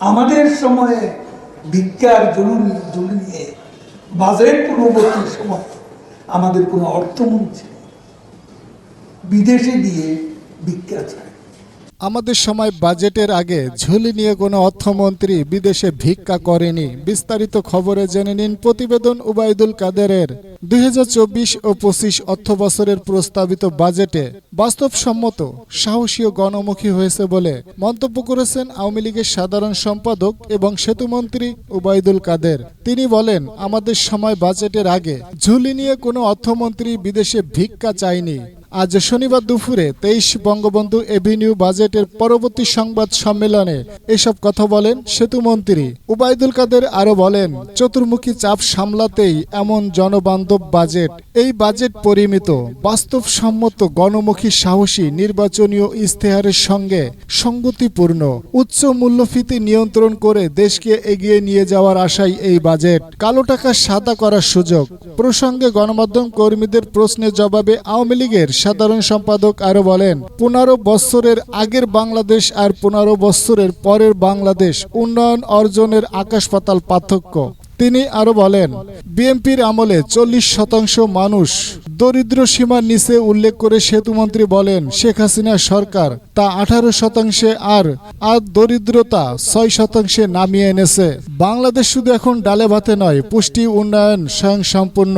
আমাদের সময়ে ভিক্ষার জরুরি নিয়ে বাজেট পূর্ববর্তী সময় আমাদের কোনো অর্থমন্ত্রী বিদেশে গিয়ে ভিক্ষা চায়। আমাদের সময় বাজেটের আগে ঝুলি নিয়ে কোনো অর্থমন্ত্রী বিদেশে ভিক্ষা করেনি। বিস্তারিত খবরে জেনে নিন প্রতিবেদন উবাইদুল কাদেরের। 2024 ও 25 অর্থবছরের প্রস্তাবিত বাজেটে বাস্তবসম্মত, সাহসী ও গণমুখী হয়েছে বলে মন্তব্য করেছেন আওয়ামী লীগের সাধারণ সম্পাদক এবং সেতুমন্ত্রী উবাইদুল কাদের। তিনি বলেন, আমাদের সময় বাজেটের আগে ঝুলি নিয়ে কোনো অর্থমন্ত্রী বিদেশে ভিক্ষা চায়নি। আজ শনিবার দুপুরে 23 বঙ্গবন্ধু এভিনিউ বাজেটের পরবর্তী সংবাদ সম্মেলনে এসব কথা বলেন সেতুমন্ত্রী উবাইদুল কাদের। আরো বলেন, চতুর্মুখী চাপ সামলাতেই এমন জনবান্ধব বাজেট। এই বাজেট পরিমিত, বাস্তবসম্মত, গণমুখী, সাহসী, নির্বাচনীয় ইস্তেহারের সঙ্গে সঙ্গতিপূর্ণ, উচ্চ মূল্যস্ফীতি নিয়ন্ত্রণ করে দেশকে এগিয়ে নিয়ে যাওয়ার আশায় এই বাজেট। কালো টাকা সাদা করার সুযোগ প্রসঙ্গে গণমাধ্যম কর্মীদের প্রশ্নের জবাবে আওয়ামী লীগের সাধারণ সম্পাদক আরো বলেন, 15 বছরের আগের বাংলাদেশ আর 15 বছরের পরের বাংলাদেশ উন্নয়ন অর্জনের আকাশ পাতাল পার্থক্য। তিনি আরো বলেন, বিএনপির আমলে 40% মানুষ দরিদ্র সীমার নিচে উল্লেখ করে সেতুমন্ত্রী বলেন, শেখ হাসিনা সরকার তা 18% আর দরিদ্রতা 6% নামিয়ে এনেছে। বাংলাদেশ শুধু এখন ডালে ভাতে নয়, পুষ্টি, উন্নয়ন, স্বয়ংসম্পূর্ণ।